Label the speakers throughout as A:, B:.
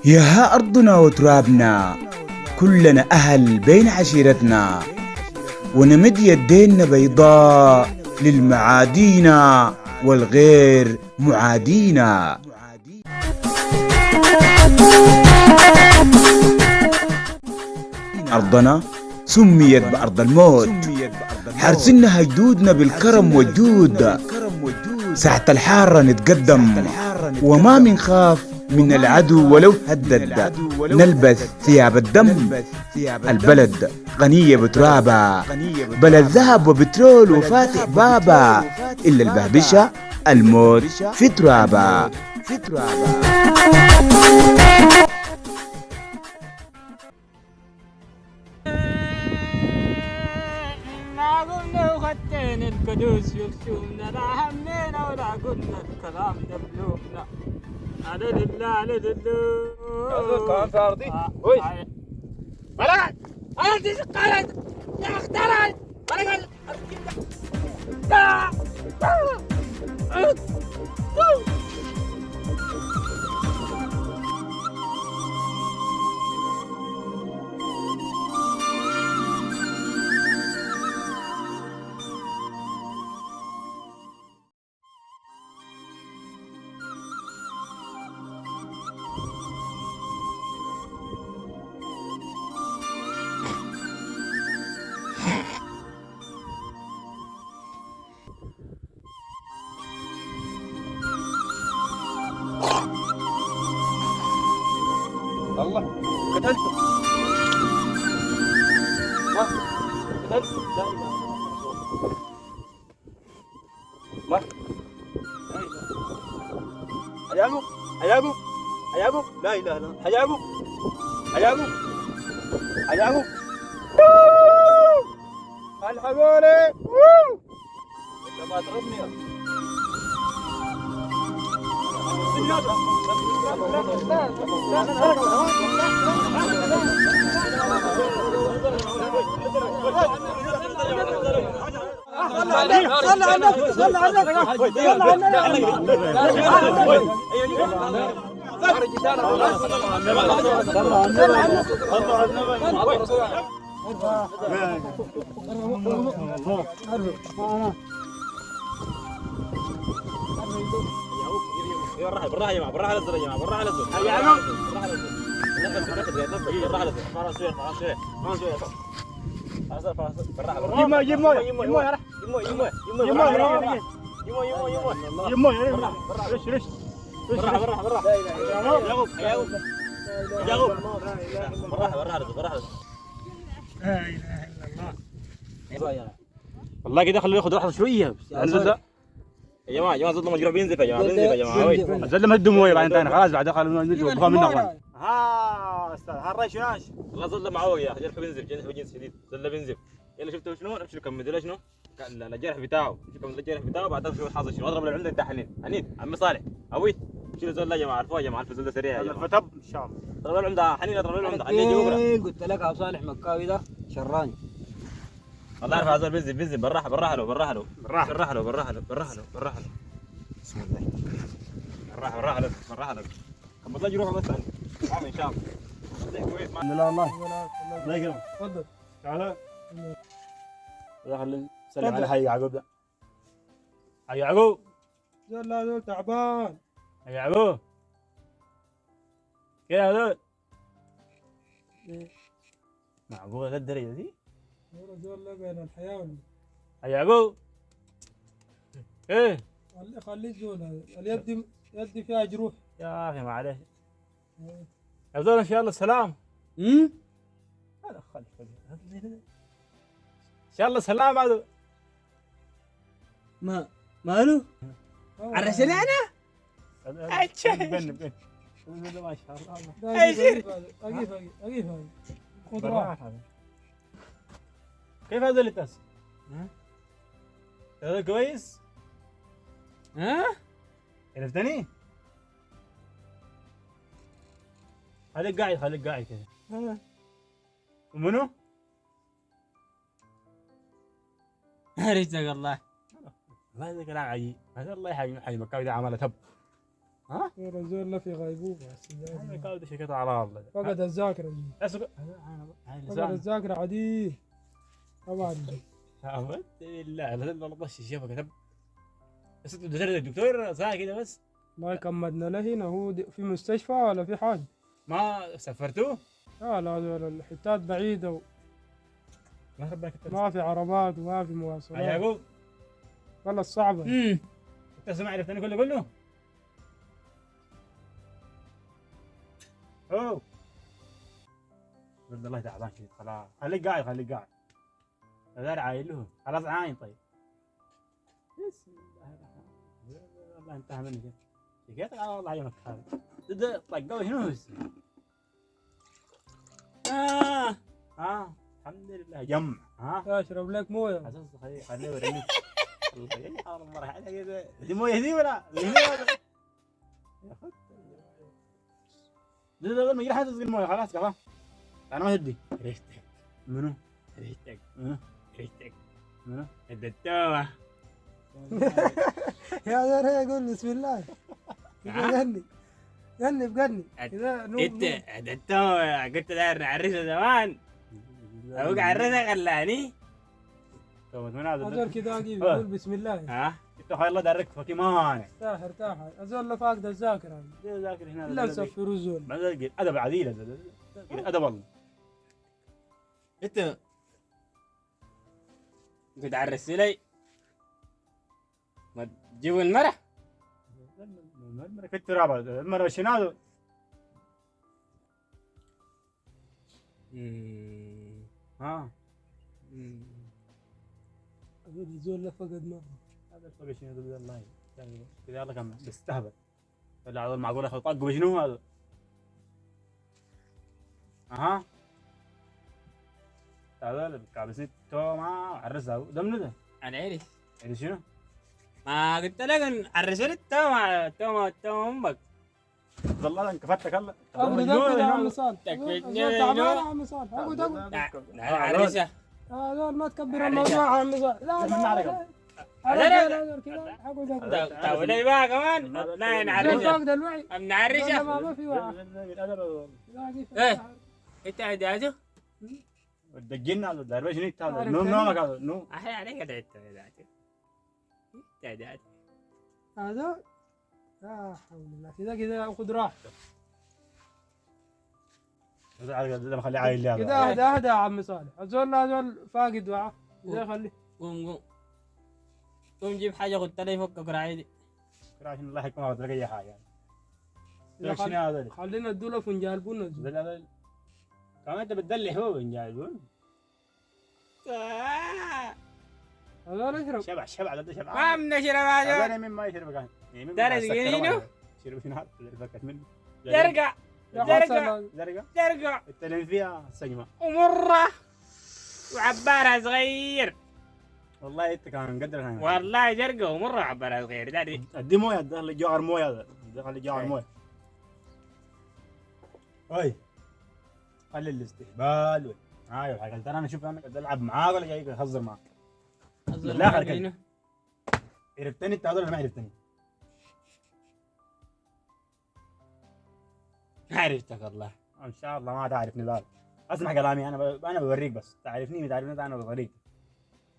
A: ياها أرضنا وترابنا، كلنا أهل بين عشيرتنا، ونمد يدينا بيضاء للمعادينا والغير معادينا. أرضنا سميت بأرض الموت، حارسنها جدودنا بالكرم والجود، ساعة الحارة نتقدم وما منخاف من العدو ولو هدد، نلبس ثياب الدم. البلد غنية بترابا، بلد ذهب وبترول وفاتح بابا، إلا البهبشة الموت في ترابا.
B: خدتين القدوس يكسونا، لا همينا ولا قلنا الكلام دبلونا. على لله على لله
C: كلام فاردي. وي ملك انا تسقلت يا اخترت ملك الله قتلته. ما قتلته. لا اله الا الله. ما حياقو حياقو حياقو لا اله الا الله. حياقو حياقو حياقو الحقوني. انت ما تضربني يا صل على النبي صل على النبي صل على بالراحه يا جماعه، بالراحه على الزر يا جماعه، بالراحه على الزر. بالراحه على الزر. بالراحه على الزر. فرع شويه فرع شويه فرع شويه. بالراحه بالراحه. جيب مويه جيب مويه جيب مويه جيب مويه جيب مويه جيب مويه جيب مويه ليش ليش بالراحه بالراحه بالراحه. يعقوب يعقوب يعقوب بالراحه بالراحه بالراحه. لا اله الا الله. والله كده خليه ياخذ راحته شويه. انزل يا جماعه يا جماعه زلنا مجرى بينزف يا جماعه، بينزف يا جماعه. زلنا مهدم مويه بعدين ثاني خلاص بعد دخل نبغى منه. ها استاذ هالريش ايش؟ والله زلنا معاه يا جرح بينزف جرح بينزف شديد زلنا بينزف. يلا شفتوا شنو؟ امشي كمل له شنو؟ الجرح بتاعه امشي كمل الجرح بتاعه بعدين شوف الحاصل شنو. اضرب اللي عندك انت حنين حنين عمي صالح ابوي شيلوا زول يا جماعه عرفوه يا جماعه الف زول سريع يا جماعه. فتب ان شاء الله. اضرب له عندها حنين اضرب له عندها حنين جوبرا. قلت لك ابو صالح مكاوي ده شراني. الله يعرف هذا بينزل بينزل بالراحه بالراحه له بالراحه له بالراحه له بالراحه له بالراحه له بالراحه له. بسم الله بالراحه بالراحه له بالراحه له. كم بدنا نروح بس عامل ان شاء الله. كويس ما لا والله الله يكرمك. تفضل تعال. خلينا نسلم على حي يعقوب ده. حي يعقوب.
D: زول هذول تعبان.
C: حي يعقوب. كيف هذول؟ معقولة للدرجة دي؟
D: زول بين الحياة والموت.
C: حي يعقوب. ايه؟
D: خليه زول اليد فيها جروح.
C: يا اخي معلش يا زول ان شاء الله سلام. هذا خلف ان شاء الله سلام. هذا
B: ماله؟ عرسني انا؟
C: بن ما شاء الله.
D: اقيف هذا خذ
C: بالراحة
D: راحة.
C: هذا. كيف هذا اللي تاس؟ هذا كويس؟
B: ها؟
C: عرفتني؟ خليك قاعد كذا. ومنو؟
B: عرفتك الله.
C: هذا كلام عجيب. هذا الله يحيي مكاوي ده عملها تب. ها؟
D: يا رجال لا في غيبوبة.
C: هذا مكاوي ده شركته على الله.
D: فقد الذاكرة. فقد الذاكرة عديل. طبعا.
C: أعوذ بالله لا طش شافك تب. بس انت الدكتور ساعة كده بس.
D: ما كمدنا له هنا هو في مستشفى ولا في حاجة؟
C: ما سافرتوه؟
D: لا الحتات بعيدة
C: ما ربك انت.
D: ما في عربات وما في
C: يا
D: مواصلات.
C: يعقوب
D: والله الصعبة.
C: انت سمع عرفتني كله. اوه ولد الله تعبان شديد خلاص. خليك قاعد. هذا عايل له خلاص عاين. طيب بسم الله الرحمن الرحيم. والله انتهى مني كده. شكيتك على والله يومك هذا. ده طقوا شنو هسه؟ الحمد لله جمع.
D: اشرب لك مويه.
C: اساس خليه يوريني. الله راح عليك. دي مويه دي ولا؟ يا اخي ده ما يلحق تسقي المويه خلاص كفى. انا ما تدي ريحتك. منو؟ ريحتك. منو؟ الدتوه.
D: يا زلمة يقول بسم الله. غني بقني كذا.
B: انت الدتوه قلت داير نعرسها زمان. ابوك عرسها خلاني.
C: من هذا
D: أزول كذا أجيب يقول بسم الله.
C: انت خير الله دارك فكيمان.
D: ارتاح أزول فاقد الذاكرة.
C: ذاكر هنا
D: لا تسفروا الزول.
C: ما ادب عديل. ادب والله.
B: انت قد عرست لي ما تجيبوا المرح.
C: المرة في التراب. المرة شنو؟
D: أقول الزول لا فقد مرة.
C: هذا الفقد شنو يقول الله كذا الله كم بيستهبل. ولا هذا معقول اخذ طق بشنو هذا؟ هذا اللي كابسني تو ما عرسها ده منو ده؟
B: انا عارف.
C: يعني شنو؟
B: ما قلت لك عرسوني تو امك.
C: والله انكفتك هلا.
D: أقول ده يا عم صالح.
B: تكفيتني
D: تعبان يا عم صالح. أقول
B: عرسها.
D: هذول ما تكبر الموضوع يا عم صالح. لا
B: تقولي بقى كمان. لا نعرسها.
D: فاقد الوعي.
B: نعرسها.
D: ما في وعي.
B: ايه انت عداته؟
C: الدجين هذا داربه شنو هذا؟ نومك هذا نوم.
B: احي عليك عداته. عداته.
D: هذا لا حول الله. كذا خذ راحته.
C: هذا مخلي عايل لي هذا.
D: كذا اهدى يا عم صالح. هذول فاقد وعي. كذا خليه.
B: قوم جيب حاجه قلت لي فكك راعي.
C: عشان الله يحكم هذا تلقى اي حاجه. شنو هذا؟
D: خلينا ادوله فنجان بن.
C: هذا كمان انت بتدلع هو فنجان بن.
D: هذول اشرب.
C: شبع هذا شبع.
B: ما بنشرب هذا.
C: انا مين ما يشرب كان.
B: ترى تجينينو.
C: شرب شنو هذا؟ فكت منه.
B: يرجع.
C: التلين فيها سجمه.
B: ومره وعبارة صغير.
C: والله انت كان قدر كان.
B: والله جرقه ومره عبارة صغير. داري
C: ادي مويه دخل جار مويه هذا. دخل جار مويه. اي خلي الاستهبال. ايوه الحاجه ترى انا شوف انا قاعد العب معاك ولا جاي اهزر معاك. لا خليك. عرفتني انت هذول ما عرفتني.
B: عرفتك الله.
C: ان شاء الله ما تعرفني ذلك. اسمع كلامي انا بوريك بس تعرفني ما تعرفني انا بوريك.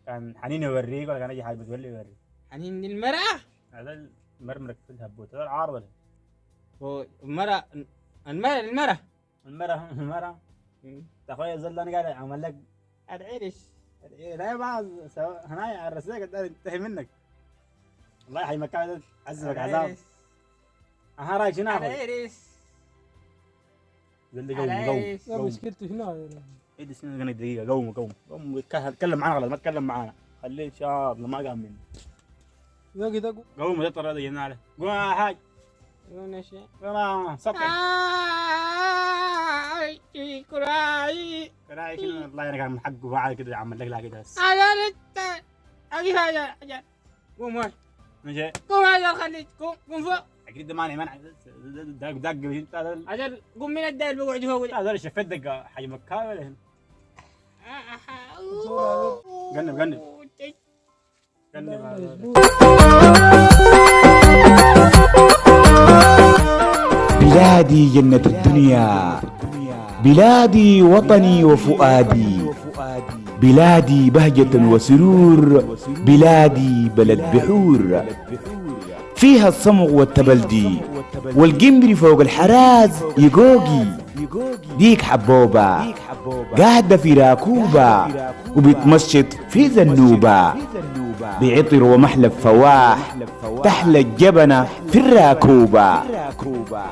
C: كان حنين يوريك ولا كان اي حاجه بتولي يوريك.
B: حنين المرأة؟
C: هذا المرمرك في الهبوت هذا العارضه.
B: هو المرأة
C: تخيل زل انا قاعد اعمل لك
B: العرش.
C: لا بعض هنايا على الرسالة قدر ينتهي منك. الله يحيي مكان عزك عذاب. رايك شنو
B: العرس.
C: اللي قوم قوم
D: يا
C: قوم.
D: مشكلته هنا.
C: ايه دي سنة دقيقة قوم قوم قوم اتكلم معانا غلط ما تتكلم معانا خليه ان شاء الله ما قام مني.
D: إذا كده
C: قوم تطر هذا جناله قوم يا حاج
B: يا شيخ
C: قوم سطح
B: كراي
C: راعي شنو الله يرجع من حقه فعل كده يعمل لك لا كده بس.
B: على اجي هذا قوم وين
C: ماشي
B: قوم هذا خليك قوم فوق
C: اكيد ده ماني منع دق دق مش انت هذا
B: اجل قوم من الداير بقعد فوق
C: هذا شفت دق حاجه مكان ولا هنا قنب قنب قنب
A: بلادي جنة الدنيا، بلادي وطني وفؤادي، بلادي بهجة وسرور، بلادي بلد بحور فيها الصمغ والتبلدي والقمري فوق الحراز يقوقي. ديك حبوبة قاعدة في راكوبة وبتمشط في زنوبة، بعطر ومحلب فواح تحلى الجبنة في الراكوبة.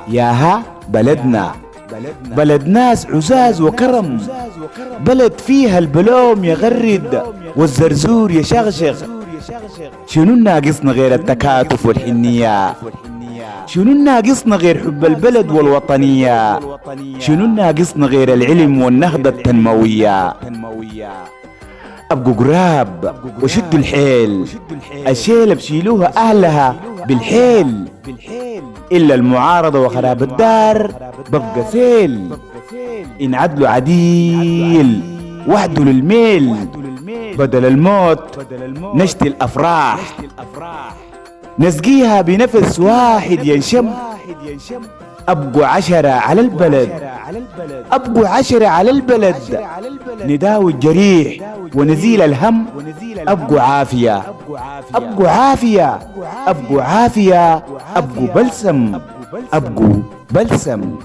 A: ياها بلدنا بلد ناس عزاز وكرم، بلد فيها البلوم يغرد والزرزور يشغشغ. شنو ناقصنا غير التكاتف والحنية؟ شنو ناقصنا غير حب البلد والوطنية؟ شنو ناقصنا غير العلم والنهضة التنموية؟ أبقوا قراب وشدوا الحيل، الشيلة بشيلوها أهلها بالحيل، إلا المعارضة وخراب الدار ببقى سيل. إن عدلوا عديل وحدوا للميل، بدل الموت نشتي الأفراح، نسقيها بنفس واحد ينشم. أبقوا 10 على البلد، أبقوا 10 على البلد، نداوي الجريح ونزيل الهم. أبقوا عافية، أبقوا عافية، أبقوا عافية، أبقوا بلسم، أبقوا بلسم.